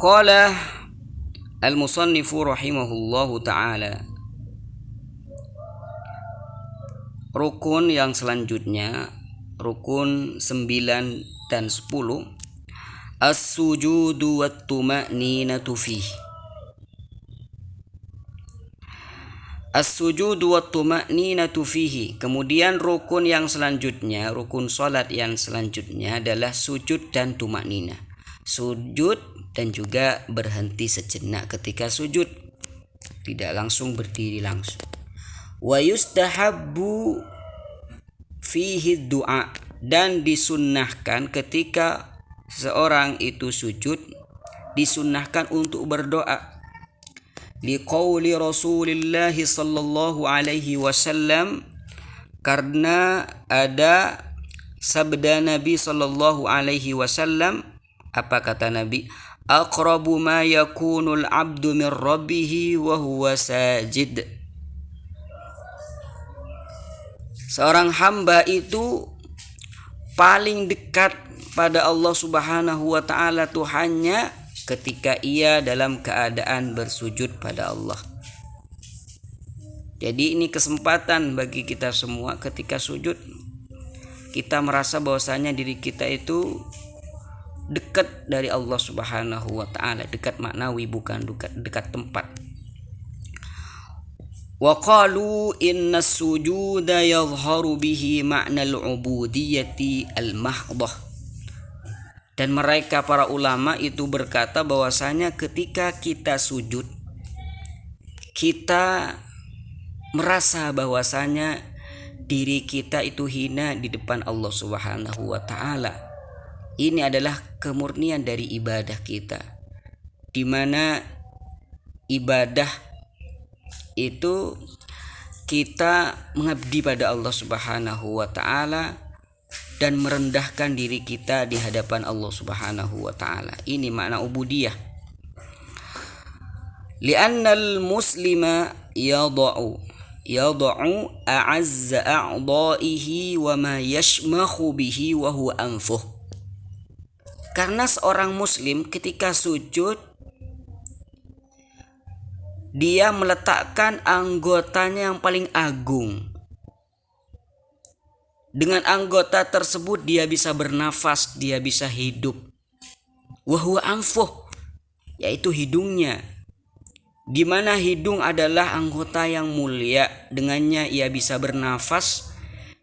Qala al-musannifu rahimahullahu ta'ala. Rukun yang selanjutnya, rukun 9 dan 10, as-sujudu wat-tuma'ninatu fihi. As-sujudu wat-tuma'ninatu fihi. Kemudian rukun yang selanjutnya, rukun salat yang selanjutnya adalah sujud dan tuma'ninah. Sujud dan juga berhenti sejenak ketika sujud, tidak langsung berdiri langsung. Wa yustahabbu fihi du'a, dan disunnahkan ketika seorang itu sujud, disunnahkan untuk berdoa. Liqauli Rasulillah sallallahu alaihi wasallam, karena ada sabda Nabi sallallahu alaihi wasallam. Apa kata Nabi? Aqrabu ma yakunul abdu min rabbih wa huwa sajid. Seorang hamba itu paling dekat pada Allah Subhanahu wa taala Tuhannya ketika ia dalam keadaan bersujud pada Allah. Jadi ini kesempatan bagi kita semua ketika sujud, kita merasa bahwasanya diri kita itu dekat dari Allah Subhanahu wa taala, dekat maknawi bukan dekat tempat. Wa qalu inna sujuda yadhharu bihi ma'nal ubudiyyati al-mahdhah. Dan mereka para ulama itu berkata bahwasanya ketika kita sujud, kita merasa bahwasanya diri kita itu hina di depan Allah Subhanahu wa taala. Ini adalah kemurnian dari ibadah kita, di mana ibadah itu kita mengabdi pada Allah Subhanahu wa taala dan merendahkan diri kita di hadapan Allah Subhanahu wa taala. Ini makna ubudiyah. Li'annal muslima yada'u a'azza a'dha'ihi wa ma yashmakhu bihi wa huwa anfuh. Karena seorang muslim ketika sujud, dia meletakkan anggotanya yang paling agung. Dengan anggota tersebut dia bisa bernafas, dia bisa hidup. Wa huwa anfuh, yaitu hidungnya. Di mana hidung adalah anggota yang mulia, dengannya ia bisa bernafas.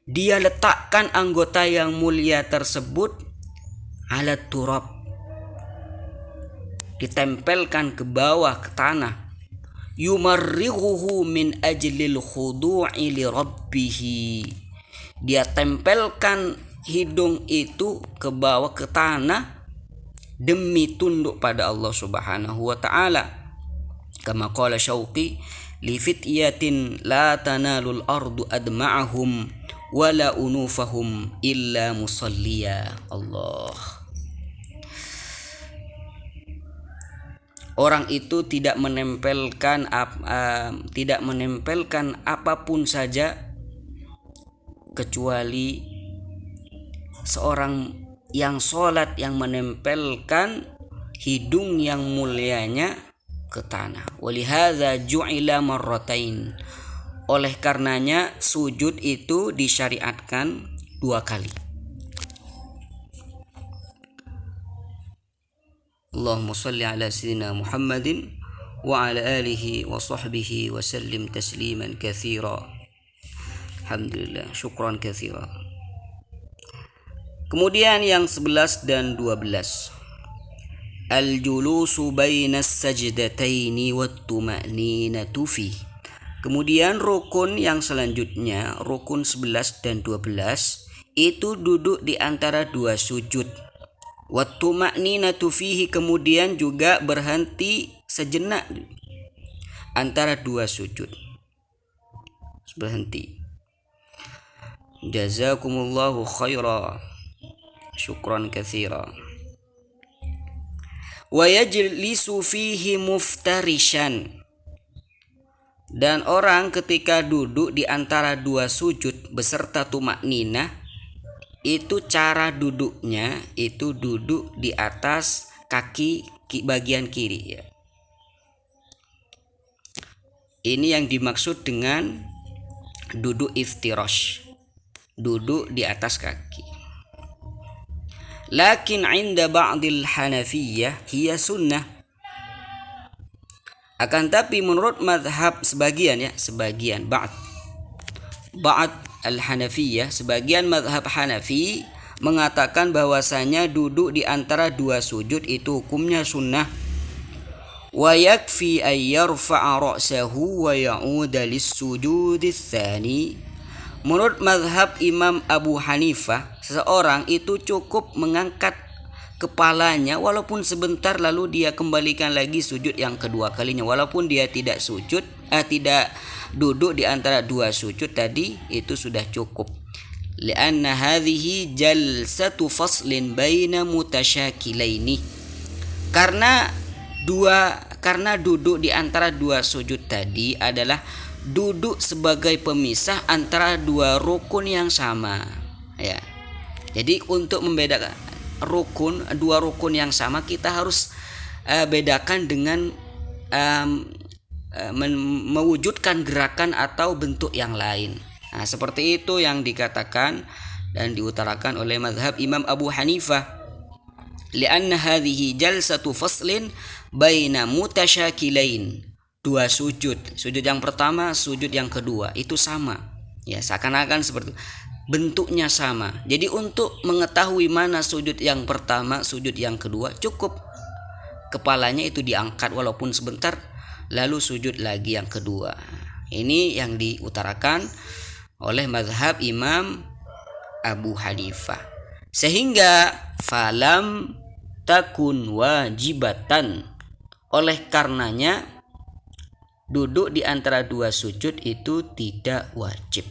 Dia letakkan anggota yang mulia tersebut ala turab, ditempelkan ke bawah, ke tanah. Yumarrighuhu min ajlil khudu'i li rabbih. Dia tempelkan hidung itu ke bawah, ke tanah, demi tunduk pada Allah Subhanahu wa taala. Kama qala Syauqi, li fityatin la tanalul ardu adma'ahum wala unufahum illa musalliya. Allah. Orang itu tidak menempelkan apapun saja kecuali seorang yang sholat yang menempelkan hidung yang mulianya ke tanah. Walihadza ju'ila marratain. Oleh karenanya sujud itu disyariatkan 2 kali. Allahumma shalli ala sayyidina Muhammadin wa ala alihi wa sahbihi wa sallim tasliman katsira. Alhamdulillah, syukran katsira. Kemudian yang 11 dan 12. Al-julusu bainas sajdataini wat-tuma'ninatu fi. Kemudian rukun yang selanjutnya, rukun 11 dan 12, itu duduk di antara 2 sujud. Wat-tuma'ninatu fihi, kemudian juga berhenti sejenak antara 2 sujud. Berhenti. Jazakumullahu khaira. Syukran katsira. Wa yajlisu fihi muftarishan. Dan orang ketika duduk di antara 2 sujud beserta tumakninah, itu cara duduknya itu duduk di atas kaki bagian kiri ya. Ini yang dimaksud dengan duduk iftirash, duduk di atas kaki. Lakin 'inda ba'dil Hanafiyah hiya sunnah. Akan tapi menurut mazhab sebagian ba'd al-Hanafiyah, sebagian mazhab Hanafi mengatakan bahwasanya duduk di antara dua sujud itu hukumnya sunnah. Wa yakfi ay yarfa'a ra'sahu wa ya'uda lis-sujudits tsani. Menurut mazhab Imam Abu Hanifah, seseorang itu cukup mengangkat kepalanya walaupun sebentar, lalu dia kembalikan lagi sujud yang kedua kalinya walaupun dia tidak duduk di antara dua sujud tadi, itu sudah cukup. Lianna hadhihi jalsatu faslin baina mutasyakilaini. Karena duduk di antara dua sujud tadi adalah duduk sebagai pemisah antara dua rukun yang sama ya. Jadi untuk membedakan dua rukun yang sama, kita harus bedakan dengan mewujudkan gerakan atau bentuk yang lain. Nah, seperti itu yang dikatakan dan diutarakan oleh mazhab Imam Abu Hanifah. Lianna hadhihi jalsatu faslin baina mutasyakilain. Dua sujud yang pertama, sujud yang kedua itu sama. Ya, seakan-akan seperti itu. Bentuknya sama. Jadi untuk mengetahui mana sujud yang pertama, sujud yang kedua, cukup kepalanya itu diangkat walaupun sebentar, lalu sujud lagi yang kedua. Ini yang diutarakan oleh mazhab Imam Abu Hanifah. Sehingga falam takun wajibatan, oleh karenanya duduk di antara dua sujud itu tidak wajib.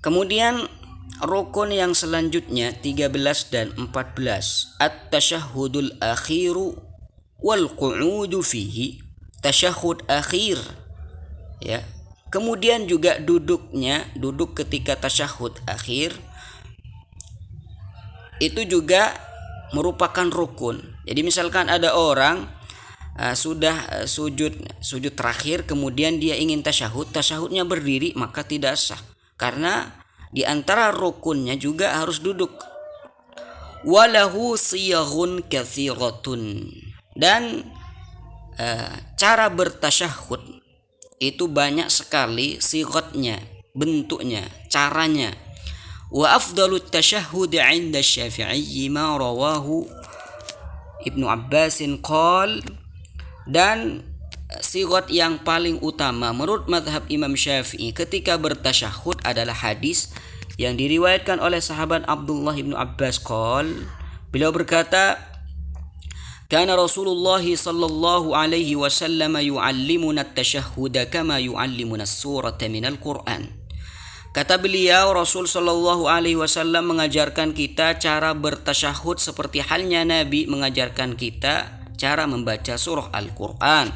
Kemudian rukun yang selanjutnya 13 dan 14, at-tasyahhudul akhiru wal qu'udu fihi, tasyahud akhir ya. Kemudian juga duduk ketika tasyahud akhir itu juga merupakan rukun. Jadi misalkan ada orang sudah sujud terakhir, kemudian dia ingin tasyahudnya berdiri, maka tidak sah, karena di antara rukunnya juga harus duduk. Walahu siyaghun katsiratun, dan cara bertasyahud itu banyak sekali sighatnya, bentuknya, caranya. Wa afdalut tasyahhud 'inda Syafi'i ma rawahu Ibnu Abbasin qol, dan sighat yang paling utama menurut mazhab Imam Syafi'i ketika bertasyahud adalah hadis yang diriwayatkan oleh sahabat Abdullah bin Abbas qol, beliau berkata, kana Rasulullah sallallahu alaihi wasallam yu'allimuna at-tasyahhuda kama yu'allimuna as-surata minal Qur'an. Kata beliau, Rasul sallallahu alaihi wasallam mengajarkan kita cara bertasyahud seperti halnya Nabi mengajarkan kita cara membaca surah Al-Qur'an.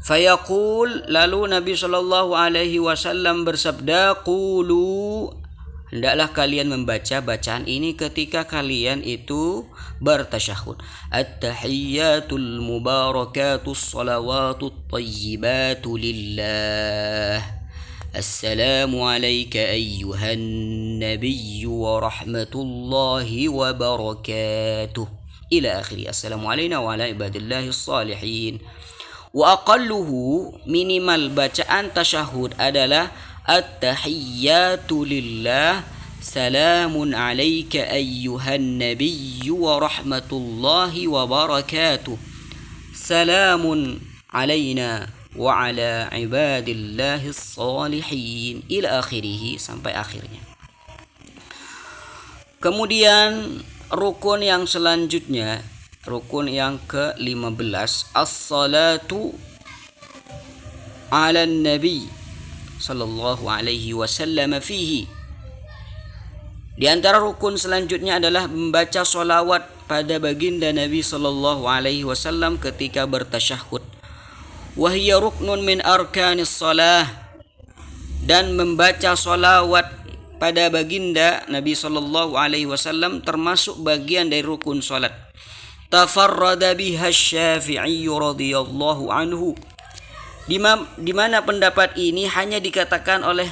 Fayaqul, lalu Nabi sallallahu alaihi wasallam bersabda, qulu, hendaklah kalian membaca bacaan ini ketika kalian itu bertasyahud. At-tahiyyatul mubarakatus salawatut tayyibatu lillah. Assalamu alayka ayyuhan nabiyyu wa rahmatullahi wa barakatuh. Ila akhiri. Assalamu alayna wa ala ibadillahis salihin. Wa aqalluhu, minimal bacaan tasyahud adalah at-tahiyyatu lillah, salamun alayka ayyuhan nabiyyu wa rahmatullahi wa barakatuh, salamun alayna wa ala ibadillahis salihin, ila akhirih, sampai akhirnya. Kemudian rukun yang selanjutnya, rukun yang ke-15, as-salatu ala nabi sallallahu alaihi wasallam fihi. Di antara rukun selanjutnya adalah membaca solawat pada baginda Nabi sallallahu alaihi wasallam ketika bertasyahud. Wa hiya ruknun min arkanis shalah, dan membaca solawat pada baginda Nabi Shallallahu Alaihi Wasallam termasuk bagian dari rukun salat. Tafarrada biha Syafi'i radhiyallahu anhu. Di mana pendapat ini hanya dikatakan oleh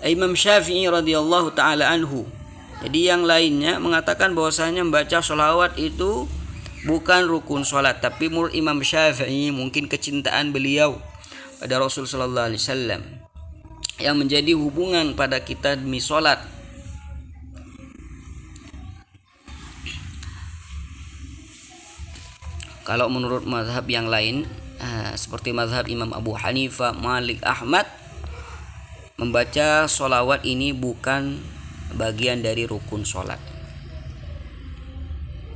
Imam Syafi'i radhiyallahu taala anhu. Jadi yang lainnya mengatakan bahwasanya membaca sholawat itu bukan rukun salat, tapi menurut Imam Syafi'i mungkin kecintaan beliau pada Rasul sallallahu alaihi wasallam yang menjadi hubungan pada kita demi salat. Kalau menurut mazhab yang lain seperti mazhab Imam Abu Hanifah, Malik, Ahmad, membaca sholawat ini bukan bagian dari rukun sholat.